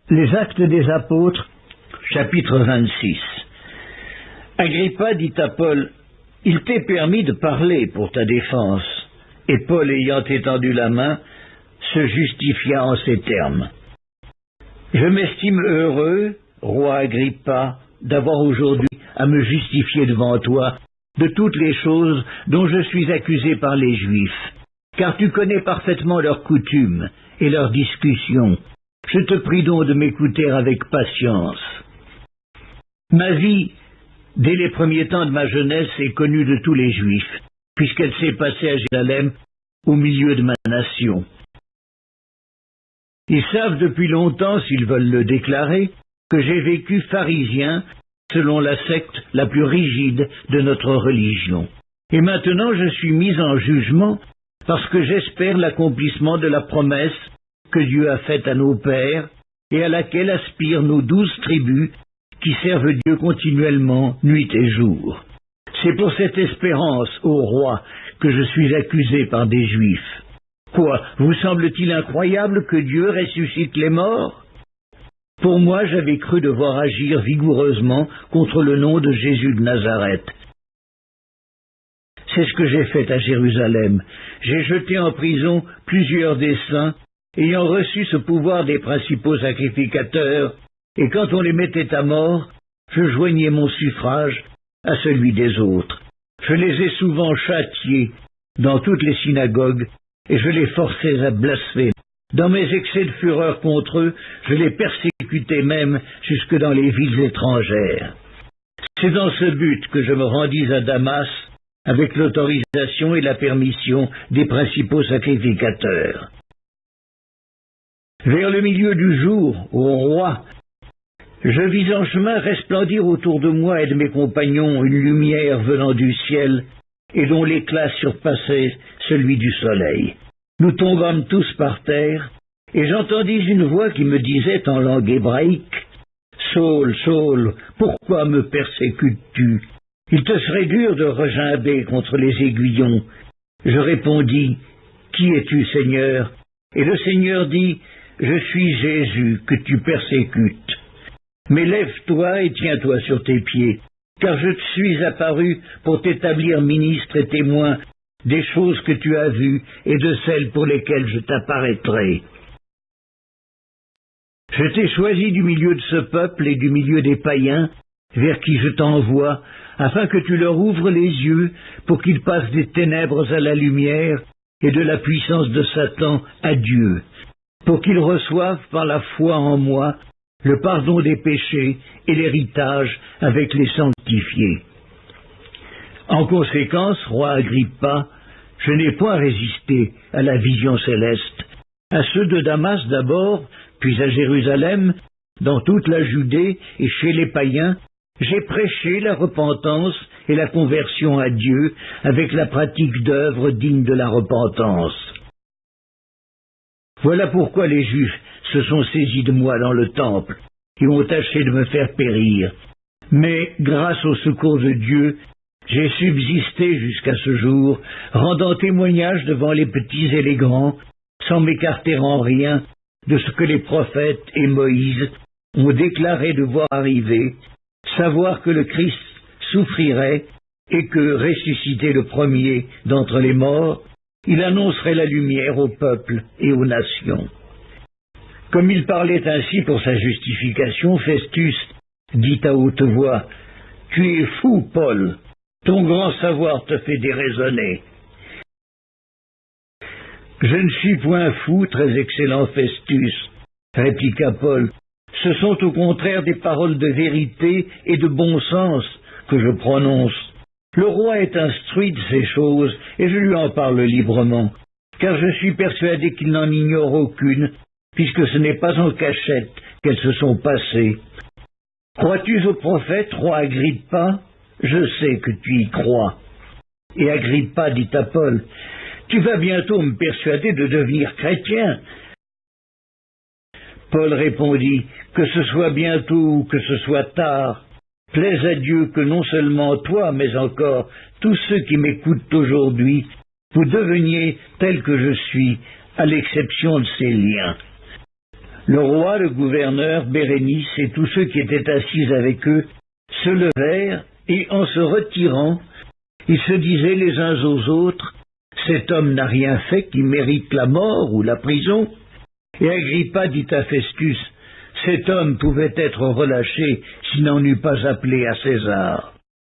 Les Actes des Apôtres, chapitre 26. Agrippa dit à Paul, « Il t'est permis de parler pour ta défense. » Et Paul, ayant étendu la main, se justifia en ces termes. « Je m'estime heureux, roi Agrippa, d'avoir aujourd'hui à me justifier devant toi de toutes les choses dont je suis accusé par les Juifs, car tu connais parfaitement leurs coutumes et leurs discussions. Je te prie donc de m'écouter avec patience. Ma vie, dès les premiers temps de ma jeunesse, est connue de tous les Juifs, puisqu'elle s'est passée à Jérusalem, au milieu de ma nation. Ils savent depuis longtemps, s'ils veulent le déclarer, que j'ai vécu pharisien selon la secte la plus rigide de notre religion. Et maintenant je suis mis en jugement parce que j'espère l'accomplissement de la promesse que Dieu a faite à nos pères et à laquelle aspirent nos 12 tribus qui servent Dieu continuellement, nuit et jour. C'est pour cette espérance, ô roi, que je suis accusé par des Juifs. Quoi, vous semble-t-il incroyable que Dieu ressuscite les morts? Pour moi, j'avais cru devoir agir vigoureusement contre le nom de Jésus de Nazareth. C'est ce que j'ai fait à Jérusalem. J'ai jeté en prison plusieurs des saints, ayant reçu ce pouvoir des principaux sacrificateurs, et quand on les mettait à mort, je joignais mon suffrage à celui des autres. Je les ai souvent châtiés dans toutes les synagogues, et je les forçais à blasphémer. Dans mes excès de fureur contre eux, je les persécutais même jusque dans les villes étrangères. C'est dans ce but que je me rendis à Damas, avec l'autorisation et la permission des principaux sacrificateurs. Vers le milieu du jour, ô roi, je vis en chemin resplendir autour de moi et de mes compagnons une lumière venant du ciel et dont l'éclat surpassait celui du soleil. Nous tombâmes tous par terre, et j'entendis une voix qui me disait en langue hébraïque, « Saul, Saul, pourquoi me persécutes-tu? Il te serait dur de regimber contre les aiguillons. » Je répondis, « Qui es-tu, Seigneur ?» Et le Seigneur dit, « Je suis Jésus que tu persécutes. Mais lève-toi et tiens-toi sur tes pieds, car je te suis apparu pour t'établir ministre et témoin des choses que tu as vues et de celles pour lesquelles je t'apparaîtrai. Je t'ai choisi du milieu de ce peuple et du milieu des païens, vers qui je t'envoie, afin que tu leur ouvres les yeux pour qu'ils passent des ténèbres à la lumière et de la puissance de Satan à Dieu, pour qu'ils reçoivent par la foi en moi le pardon des péchés et l'héritage avec les sanctifiés. En conséquence, roi Agrippa, je n'ai point résisté à la vision céleste, à ceux de Damas d'abord, puis à Jérusalem, dans toute la Judée et chez les païens, j'ai prêché la repentance et la conversion à Dieu avec la pratique d'œuvres dignes de la repentance. Voilà pourquoi les Juifs se sont saisis de moi dans le temple et ont tâché de me faire périr. Mais, grâce au secours de Dieu, j'ai subsisté jusqu'à ce jour, rendant témoignage devant les petits et les grands, sans m'écarter en rien de ce que les prophètes et Moïse ont déclaré devoir arriver, savoir que le Christ souffrirait et que, ressuscité le premier d'entre les morts, il annoncerait la lumière au peuple et aux nations. Comme il parlait ainsi pour sa justification, Festus dit à haute voix, « Tu es fou, Paul, ton grand savoir te fait déraisonner. » « Je ne suis point fou, très excellent Festus, » répliqua Paul. « Ce sont au contraire des paroles de vérité et de bon sens que je prononce. Le roi est instruit de ces choses, et je lui en parle librement, car je suis persuadé qu'il n'en ignore aucune, puisque ce n'est pas en cachette qu'elles se sont passées. Crois-tu au prophète, roi Agrippa? Je sais que tu y crois. » Et Agrippa dit à Paul, « Tu vas bientôt me persuader de devenir chrétien. » Paul répondit, « Que ce soit bientôt ou que ce soit tard, plaise à Dieu que non seulement toi, mais encore tous ceux qui m'écoutent aujourd'hui, vous deveniez tel que je suis, à l'exception de ces liens. » Le roi, le gouverneur, Bérénice et tous ceux qui étaient assis avec eux se levèrent, et en se retirant, ils se disaient les uns aux autres, « Cet homme n'a rien fait qui mérite la mort ou la prison. » Et Agrippa dit à Festus, « Cet homme pouvait être relâché s'il n'en eût pas appelé à César. »